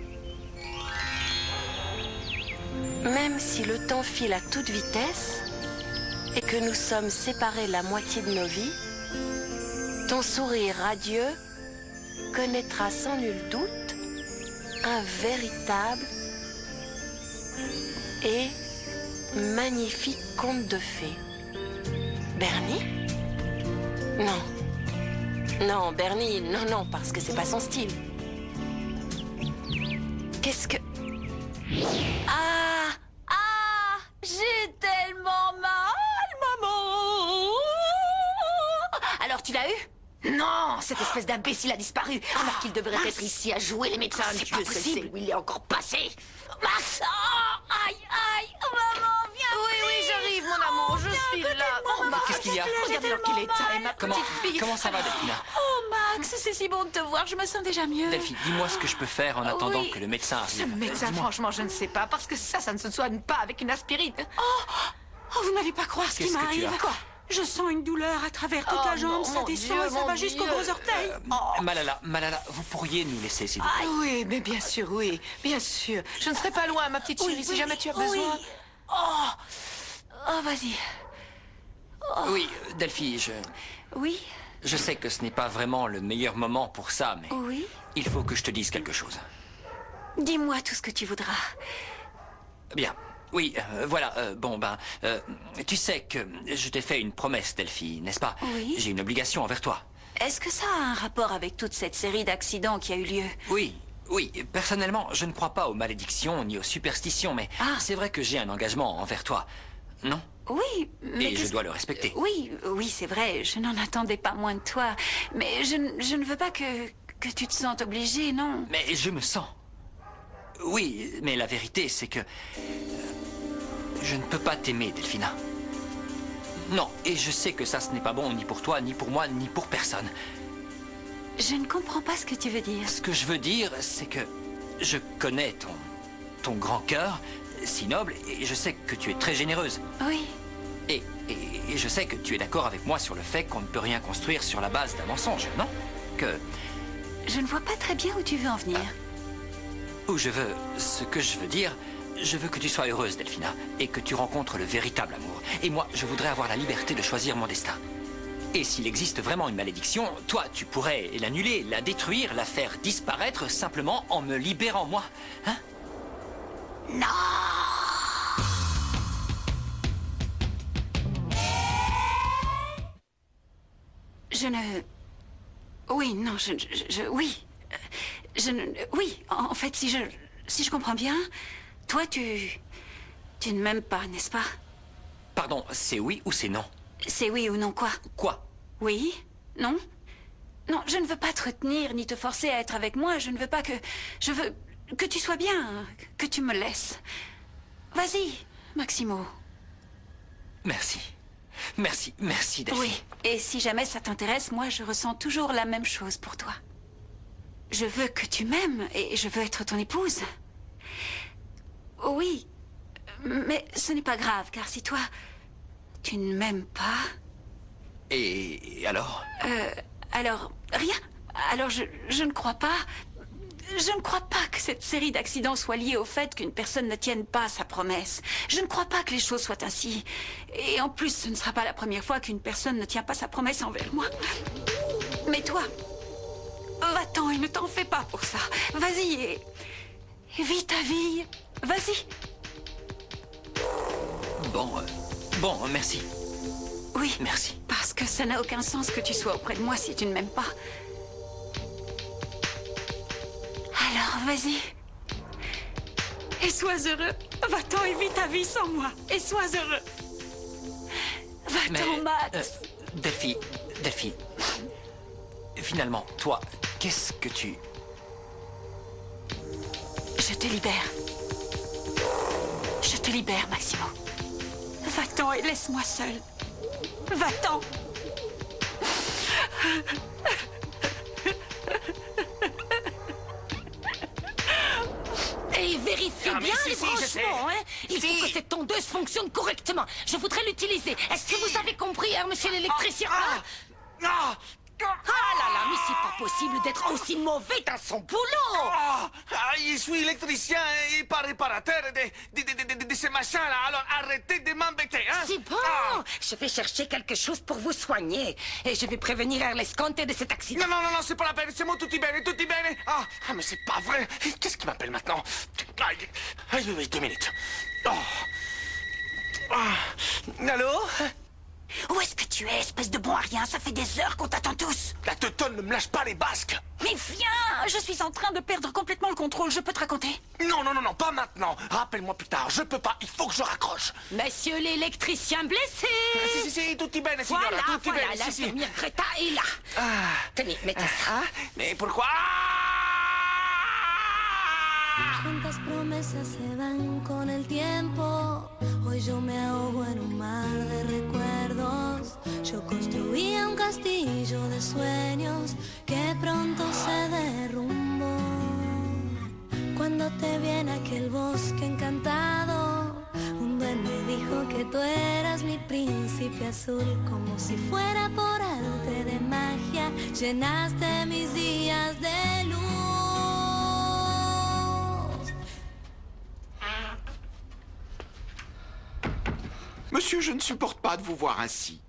Même si le temps file à toute vitesse et que nous sommes séparés la moitié de nos vies, ton sourire radieux connaîtra sans nul doute un véritable et magnifique conte de fées. Bernie? Non. Non, Bernie, non, parce que c'est pas son style. Qu'est-ce que... Ah! J'ai tellement mal, maman! Alors tu l'as eu? Non, cette espèce d'imbécile a disparu, alors qu'il devrait être ici à jouer les médecins. C'est Dieu pas seul possible. sait où il est encore passé. Max! Aïe, maman, viens! Oui, j'arrive, mon amour, je suis là. Oh, Max, Qu'est-ce qu'il y a? Regardez dans quel état est ma Comment, petite fille. comment ça va, Delphina? Oh Max, c'est si bon de te voir, je me sens déjà mieux. Delphine, dis-moi ce que je peux faire en attendant Oui. que le médecin Ce arrive. médecin, franchement, je ne sais pas, parce que ça ne se soigne pas avec une aspirine. Oh, vous n'allez pas croire ce qui Qu'est-ce que tu m'arrive. as? Quoi? Je sens une douleur à travers toute Oh la jambe, non, ça mon descend Dieu, et ça mon va jusqu'aux Dieu. gros orteils. Malala, vous pourriez nous laisser, s'il vous plaît. Oui, mais bien sûr, oui, bien sûr. Je ne serai pas loin, ma petite chérie, si jamais tu as besoin. Oh, vas-y. Oui, Delphine, Oui, je sais que ce n'est pas vraiment le meilleur moment pour ça, mais oui. il faut que je te dise quelque chose. Dis-moi tout ce que tu voudras. Bien. Oui, voilà, tu sais que je t'ai fait une promesse, Delphi, n'est-ce pas? Oui. J'ai une obligation envers toi. Est-ce que ça a un rapport avec toute cette série d'accidents qui a eu lieu? Oui, personnellement, je ne crois pas aux malédictions ni aux superstitions, mais c'est vrai que j'ai un engagement envers toi, non? Oui, mais... Et je dois le respecter. Oui, c'est vrai, je n'en attendais pas moins de toi, mais je ne veux pas que tu te sentes obligé, non? Mais je me sens. Oui, mais la vérité, c'est que... je ne peux pas t'aimer, Delphina. Non, et je sais que ça, ce n'est pas bon ni pour toi, ni pour moi, ni pour personne. Je ne comprends pas ce que tu veux dire. Ce que je veux dire, c'est que je connais ton grand cœur, si noble, et je sais que tu es très généreuse. Oui. Et je sais que tu es d'accord avec moi sur le fait qu'on ne peut rien construire sur la base d'un mensonge, non? Que... Je ne vois pas très bien où tu veux en venir. Où je veux... Ce que je veux dire... Je veux que tu sois heureuse, Delphina, et que tu rencontres le véritable amour. Et moi, je voudrais avoir la liberté de choisir mon destin. Et s'il existe vraiment une malédiction, toi, tu pourrais l'annuler, la détruire, la faire disparaître, simplement en me libérant, moi. Hein? Non! Je ne... Oui, non, oui. Oui, en fait, si je comprends bien... Toi, tu ne m'aimes pas, n'est-ce pas? Pardon, c'est oui ou c'est non? C'est oui ou non quoi? Quoi? Oui? Non? Non, je ne veux pas te retenir ni te forcer à être avec moi. Je ne veux pas que... Je veux que tu sois bien, que tu me laisses. Vas-y, Maximo. Merci. Merci, Delphine. Oui, et si jamais ça t'intéresse, moi, je ressens toujours la même chose pour toi. Je veux que tu m'aimes et je veux être ton épouse. Oui, mais ce n'est pas grave, car si toi, tu ne m'aimes pas... Et alors? Alors, rien. Alors, je ne crois pas... Je ne crois pas que cette série d'accidents soit liée au fait qu'une personne ne tienne pas sa promesse. Je ne crois pas que les choses soient ainsi. Et en plus, ce ne sera pas la première fois qu'une personne ne tient pas sa promesse envers moi. Mais toi, va-t'en et ne t'en fais pas pour ça. Vas-y et vis ta vie. Vas-y. Bon, merci. Oui. Merci. Parce que ça n'a aucun sens que tu sois auprès de moi si tu ne m'aimes pas. Alors, vas-y. Et sois heureux. Va-t'en et vis ta vie sans moi. Et sois heureux. Va-t'en, Max. Delphi. Finalement, toi, qu'est-ce que tu... Je te libère. Je te libère, Maximo. Va-t'en et laisse-moi seule. Va-t'en. Et vérifie bien les branchements, hein. Il faut que cette tondeuse fonctionne correctement. Je voudrais l'utiliser. Est-ce que vous avez compris, hein, monsieur l'électricien? Ah là là, mais c'est pas possible d'être aussi mauvais dans son boulot. Je suis électricien et pas réparateur de ces machins-là, alors arrêtez de m'embêter, hein. C'est bon. Je vais chercher quelque chose pour vous soigner. Et je vais prévenir Erlesconte de cet accident. Non, c'est pas la peine, c'est moi tutti bene. Ah, mais c'est pas vrai. Qu'est-ce qui m'appelle maintenant? Aïe, 2 minutes. Allô? Où est-ce que tu es, espèce de bon à rien? Ça fait des heures qu'on t'attend tous. La teutonne ne me lâche pas les basques. Mais viens! Je suis en train de perdre complètement le contrôle. Je peux te raconter? Non, pas maintenant. Rappelle-moi plus tard. Je peux pas. Il faut que je raccroche. Monsieur l'électricien blessé. Si, tutti bene, signora. Tutti bene, l'infirmière Greta est là. Tenez, mettez ça. Mais pourquoi? Cuántas promesas se van con el tiempo. Hoy yo me ahogo en un mar de recuerdos. Yo construía un castillo de sueños que pronto se derrumbó. Cuando te vi en aquel bosque encantado, un duende dijo que tú eras mi príncipe azul. Como si fuera por arte de magia, llenaste mis días de luz. Monsieur, je ne supporte pas de vous voir ainsi.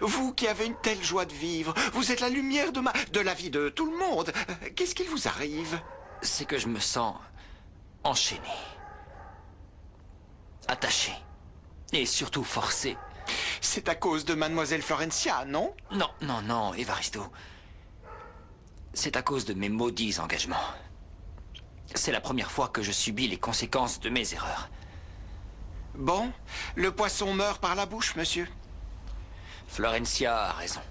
Vous qui avez une telle joie de vivre, vous êtes la lumière de la vie de tout le monde. Qu'est-ce qu'il vous arrive? C'est que je me sens enchaîné. attaché. Et surtout forcé. C'est à cause de Mademoiselle Florencia, non? Non, non, non, Evaristo. C'est à cause de mes maudits engagements. C'est la première fois que je subis les conséquences de mes erreurs. Bon, le poisson meurt par la bouche, monsieur. Florencia a raison.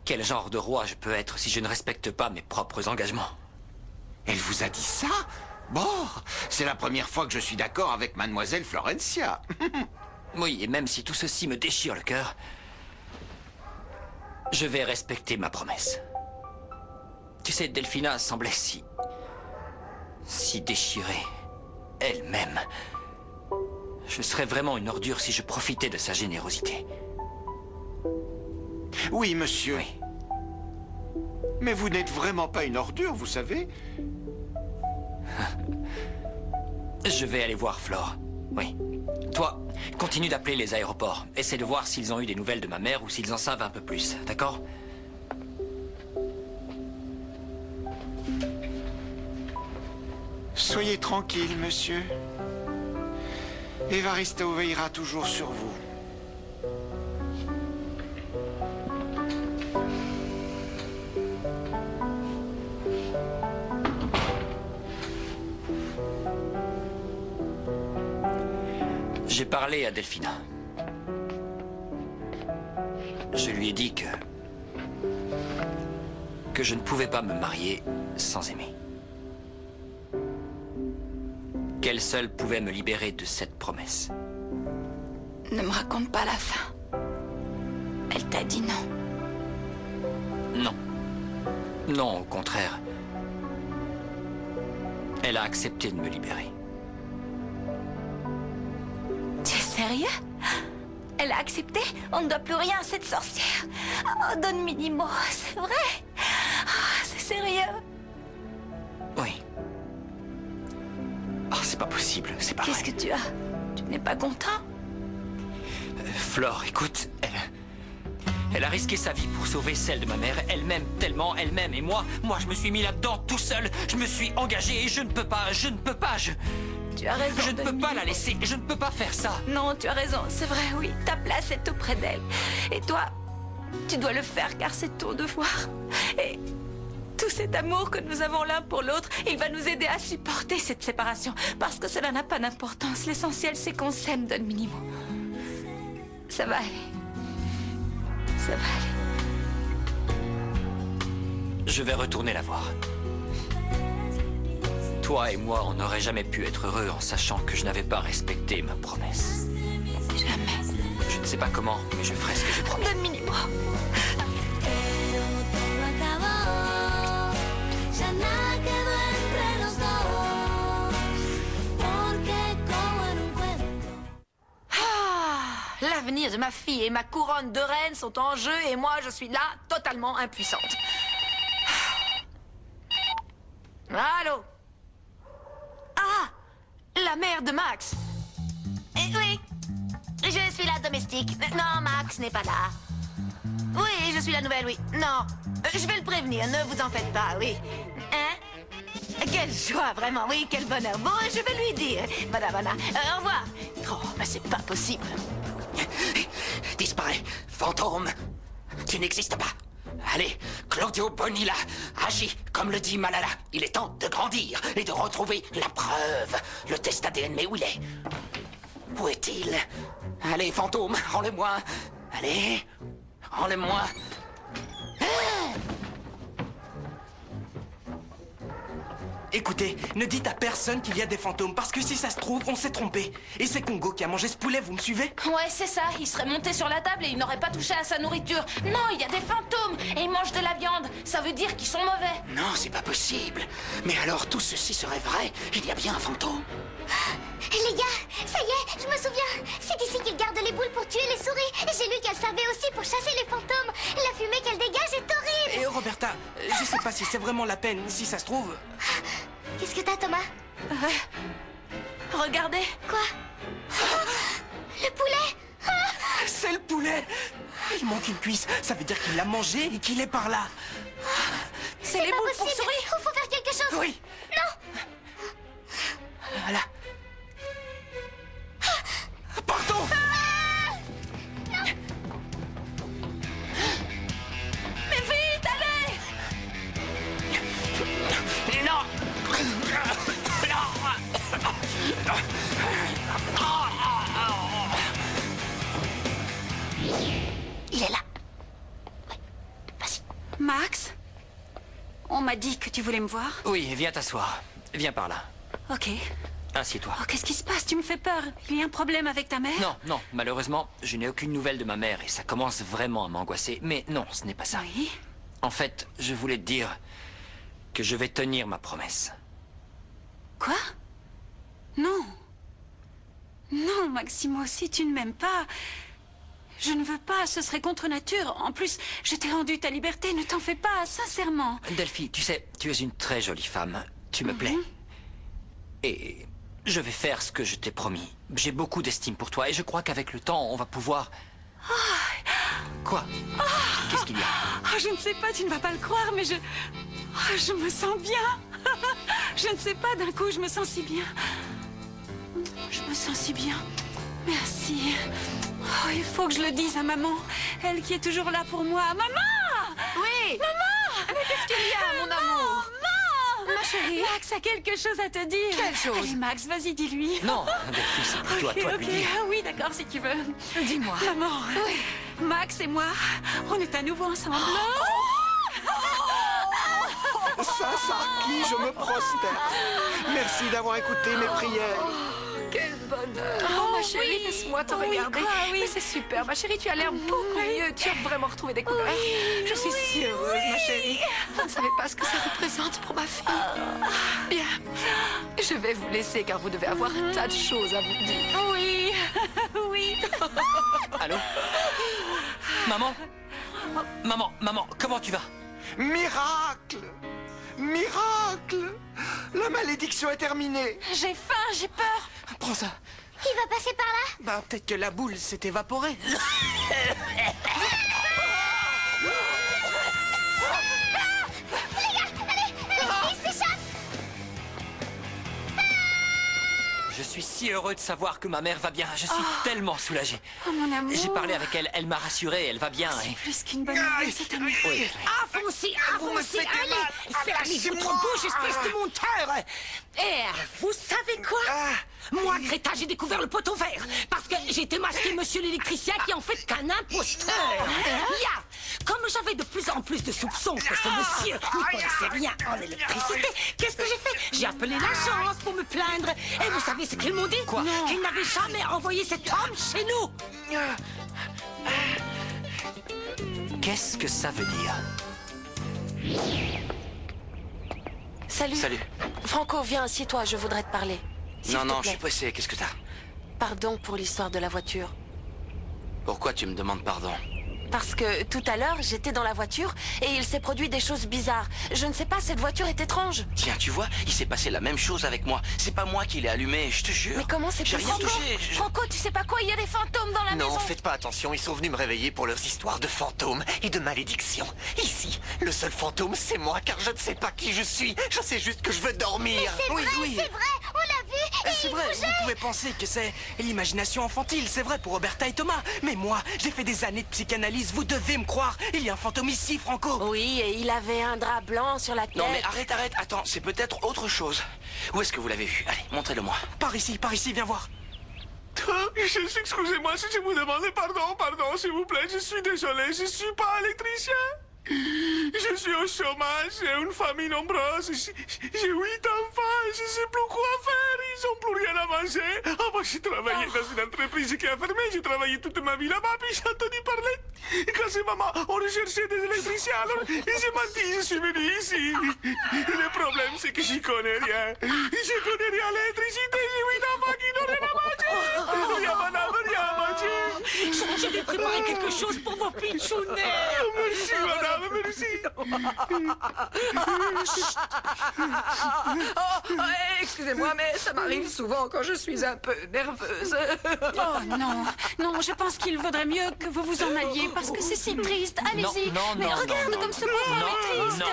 Quel genre de roi je peux être si je ne respecte pas mes propres engagements? Elle vous a dit ça? Bon, c'est la première fois que je suis d'accord avec Mademoiselle Florencia. Oui, et même si tout ceci me déchire le cœur, je vais respecter ma promesse. Tu sais, Delphina semblait si déchirée, elle-même. Je serais vraiment une ordure si je profitais de sa générosité. Oui, monsieur. Oui. Mais vous n'êtes vraiment pas une ordure, vous savez. Je vais aller voir Flore. Oui. Toi, continue d'appeler les aéroports. Essaie de voir s'ils ont eu des nouvelles de ma mère ou s'ils en savent un peu plus, d'accord? Soyez tranquille, monsieur. Evaristo veillera toujours sur vous. J'ai parlé à Delphina. Je lui ai dit que je ne pouvais pas me marier sans aimer. Qu'elle seule pouvait me libérer de cette promesse. Ne me raconte pas la fin. Elle t'a dit non. Non. Non, au contraire. Elle a accepté de me libérer. Tu es sérieux? Elle a accepté? On ne doit plus rien à cette sorcière. Oh, Don Minimo, c'est vrai? Oh, c'est sérieux? Oui. Oh, c'est pas possible, c'est pas vrai. Qu'est-ce que tu as? Tu n'es pas content? Flore, écoute, elle a risqué sa vie pour sauver celle de ma mère. Elle m'aime tellement, elle m'aime. Et moi, je me suis mis là-dedans tout seul. Je me suis engagé et je ne peux pas. Tu as raison. Je ne peux pas la laisser, je ne peux pas faire ça. Non, tu as raison, c'est vrai, oui. Ta place est auprès d'elle. Et toi, tu dois le faire car c'est ton devoir. Et tout cet amour que nous avons l'un pour l'autre, il va nous aider à supporter cette séparation. Parce que cela n'a pas d'importance. L'essentiel, c'est qu'on s'aime, Don Minimo. Ça va aller. Ça va aller. Je vais retourner la voir. Toi et moi, on n'aurait jamais pu être heureux en sachant que je n'avais pas respecté ma promesse. Jamais. Je ne sais pas comment, mais je ferai ce que j'ai promis. Don Minimo. L'avenir de ma fille et ma couronne de reine sont en jeu et moi, je suis là, totalement impuissante. Allô? Ah! La mère de Max! Oui, je suis la domestique. Non, Max n'est pas là. Oui, je suis la nouvelle, oui. Non, je vais le prévenir, ne vous en faites pas, oui. Hein? Quelle joie, vraiment, oui, quel bonheur. Bon, je vais lui dire. Madame Anna, au revoir. Oh, mais c'est pas possible. Disparais, fantôme. Tu n'existes pas. Allez, Claudio Bonilla, agis comme le dit Malala. Il est temps de grandir et de retrouver la preuve. Le test ADN, mais où il est? Où est-il? Allez, fantôme, rends-le-moi. Allez, rends-le-moi. Écoutez, ne dites à personne qu'il y a des fantômes, parce que si ça se trouve, on s'est trompé. Et c'est Congo qui a mangé ce poulet, vous me suivez? Ouais, c'est ça. Il serait monté sur la table et il n'aurait pas touché à sa nourriture. Non, il y a des fantômes et ils mangent de la viande. Ça veut dire qu'ils sont mauvais. Non, c'est pas possible. Mais alors, tout ceci serait vrai? Il y a bien un fantôme? Les gars, ça y est, je me souviens. C'est ici qu'ils gardent les boules pour tuer les souris. J'ai lu qu'elle servait aussi pour chasser les fantômes. La fumée qu'elle dégage est horrible. Et Roberta, je sais pas si c'est vraiment la peine, si ça se trouve... Qu'est-ce que t'as, Thomas? Regardez. Quoi? Le poulet? C'est le poulet! Il manque une cuisse, ça veut dire qu'il l'a mangé et qu'il est par là. C'est les boules pour souris. Il faut faire quelque chose. Oui. Non. Voilà. Il est là. Max? On m'a dit que tu voulais me voir. Oui, viens t'asseoir. Viens par là. Ok. Assieds-toi. Oh, qu'est-ce qui se passe? Tu me fais peur. Il y a un problème avec ta mère? Non, non, malheureusement, je n'ai aucune nouvelle de ma mère et ça commence vraiment à m'angoisser. Mais non, ce n'est pas ça. Oui? En fait, je voulais te dire que je vais tenir ma promesse. Quoi? Non. Non, Maximo, si tu ne m'aimes pas... Je ne veux pas, ce serait contre nature. En plus, je t'ai rendu ta liberté, ne t'en fais pas, sincèrement. Delphi, tu sais, tu es une très jolie femme. Tu me plais. Et je vais faire ce que je t'ai promis. J'ai beaucoup d'estime pour toi et je crois qu'avec le temps, on va pouvoir... Quoi? Qu'est-ce qu'il y a? Je ne sais pas, tu ne vas pas le croire, mais je me sens bien. Je ne sais pas, d'un coup, je me sens si bien. Je me sens si bien. Merci. Oh, il faut que je le dise à maman. Elle qui est toujours là pour moi. Maman! Oui! Maman! Mais qu'est-ce qu'il y a, mon amour? Maman! Ma chérie? Max a quelque chose à te dire. Quelle chose? Allez, Max, vas-y, dis-lui. Non, Delphi, c'est plutôt à toi de lui dire. Ah oui, d'accord, si tu veux. Dis-moi. Maman, Max et moi, on est à nouveau ensemble. Sasaki, je me prosterne. Merci d'avoir écouté mes prières. Quel bonheur! Oh, ma chérie, laisse-moi te regarder. Oui. Mais c'est super, ma chérie, tu as l'air beaucoup mieux. Tu as vraiment retrouvé des couleurs. Je suis si heureuse, ma chérie. Vous ne savez pas ce que ça représente pour ma fille. Bien, je vais vous laisser car vous devez avoir un tas de choses à vous dire. Oui, oui. Allô? Maman? Maman, comment tu vas? Miracle! Miracle! La malédiction est terminée. J'ai faim, j'ai peur. Prends ça. Il va passer par là? Bah, peut-être que la boule s'est évaporée. Il s'échappe! Je suis si heureux de savoir que ma mère va bien. Je suis tellement soulagé. Oh, mon amour. J'ai parlé avec elle, elle m'a rassuré, elle va bien. C'est plus qu'une bonne nouvelle, c'est un... Oui. Avancez, allez! Fermez votre bouche, espèce de monteur! Eh, vous savez quoi? Moi, Greta, j'ai découvert le poteau vert parce que j'ai été masqué monsieur l'électricien qui est en fait qu'un imposteur. Comme j'avais de plus en plus de soupçons que ce monsieur ne connaissait rien en électricité, qu'est-ce que j'ai fait? J'ai appelé l'agence pour me plaindre. Et vous savez ce qu'ils m'ont dit? Quoi? Qu'ils n'avaient jamais envoyé cet homme chez nous. Qu'est-ce que ça veut dire? Salut. Salut. Franco, viens, assieds-toi, je voudrais te parler. S'il te Non, je plaît. suis pressé. Qu'est-ce que t'as? Pardon pour l'histoire de la voiture. Pourquoi tu me demandes pardon? Parce que tout à l'heure, j'étais dans la voiture et il s'est produit des choses bizarres. Je ne sais pas, cette voiture est étrange. Tiens, tu vois, il s'est passé la même chose avec moi. C'est pas moi qui l'ai allumé, je te jure. Mais comment c'est J'ai possible? rien touché. Franco, tu sais pas quoi? Il y a des fantômes dans la maison. Non, faites pas attention, ils sont venus me réveiller pour leurs histoires de fantômes et de malédictions. Ici, le seul fantôme, c'est moi, car je ne sais pas qui je suis. Je sais juste que je veux dormir. C'est vrai, on l'a vu! C'est vrai, vous pouvez penser que c'est l'imagination infantile, c'est vrai pour Roberta et Thomas. Mais moi, j'ai fait des années de psychanalyse, vous devez me croire. Il y a un fantôme ici, Franco. Oui, et il avait un drap blanc sur la tête. Non mais arrête, attends, c'est peut-être autre chose. Où est-ce que vous l'avez vu? Allez, montrez-le-moi. Par ici, viens voir. Excusez-moi si je vous demande pardon, s'il vous plaît. Je suis désolé, je suis pas électricien. Je suis au chômage, j'ai une famille nombreuse, j'ai 8 enfants, je sais plus quoi faire, ils ont plus rien à manger. Avant, j'ai travaillé dans une entreprise qui a fermé, j'ai travaillé toute ma vie là-bas, puis j'ai entendu parler. Et quand c'est maman, on recherchait des électriciens, alors j'ai menti, je suis venu ici. Le problème, c'est que j'y connais rien. Je connais rien à l'électricité, j'ai 8 enfants qui n'ont rien à manger. Rien, madame, rien à manger. Je vais préparer quelque chose pour vos pitchounets. Merci, madame. Merci. Excusez-moi, mais ça m'arrive souvent quand je suis un peu nerveuse. Oh non, je pense qu'il vaudrait mieux que vous vous en alliez parce que c'est si triste. Allez-y. Mais regarde comme ce pauvre homme est triste.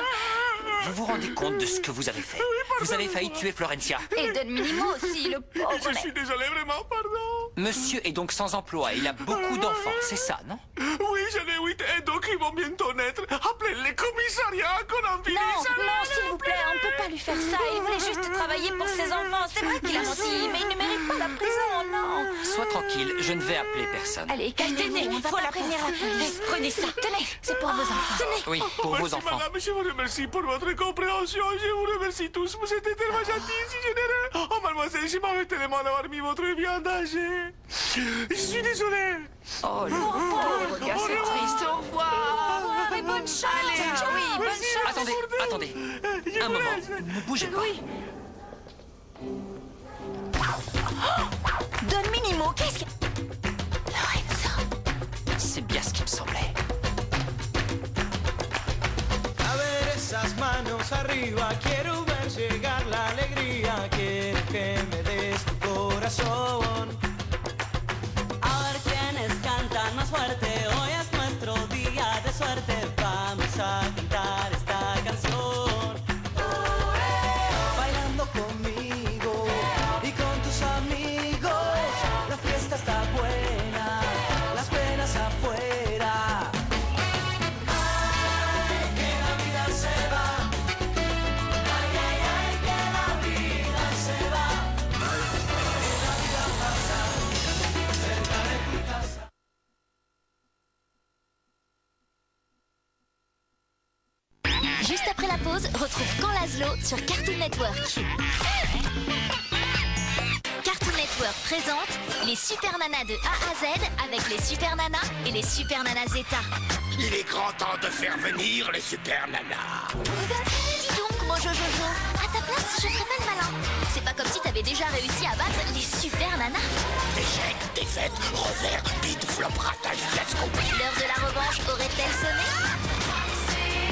Vous vous rendez compte de ce que vous avez fait? Vous avez failli tuer Florencia. Et Don Minimo aussi, le pauvre. Je suis désolé, vraiment, pardon. Monsieur est donc sans emploi. Il a beaucoup d'enfants, c'est ça, non? Oui, j'en ai 8 et donc ils vont bientôt naître. Appelez les commissariats qu'on en finisse. Non, s'il vous plaît, on ne peut pas lui faire ça. Il voulait juste travailler pour ses enfants. C'est vrai qu'il a menti, mais il ne mérite pas la prison, non. Sois tranquille, je ne vais appeler personne. Allez, calmez-vous, on va pas prévenir la police. Prenez ça. Tenez, c'est pour vos enfants. Tenez. Oui, pour vos Merci, enfants. madame, je vous remercie pour votre compréhension. Je vous remercie tous. Vous êtes tellement gentils, si généreux. Oh, mademoiselle, je m'en vais tellement d'avoir mis votre vie en danger. Je suis désolé. Oh, pauvre gars, c'est triste. Au revoir. Au revoir et bonne chance. Oui, bonne chance. Attendez. Un moment, ne bougez pas. Oui. Don Minimo, qu'est-ce que... Lorenzo. C'est bien ce qui me semblait. A ver esas manos arriba, quiero ver llegar la alegría, quiero que me des tu corazón. A ver quiénes cantan más fuerte, hoy es nuestro día de suerte, vamos a cantar esta canción. Bailando conmigo y con tus amigos, la fiesta está buena, las penas afuera. Ay, que la vida se va. Ay, ay, ay, que la vida se va. Que la vida pasa cerca de tu casa. Juste après la pause, retrouve Quand Laszlo sur Cartoon Network. Cartoon Network présente les Super Nanas de A à Z avec les Super Nanas et les Super Nanas Zeta. Il est grand temps de faire venir les super nanas. Dis donc, mon Jojojo, à ta place, je ferais pas le malin. C'est pas comme si t'avais déjà réussi à battre les Super Nanas. Échec, défaite, revers, bide, flop, ratage, fiasco. L'heure de la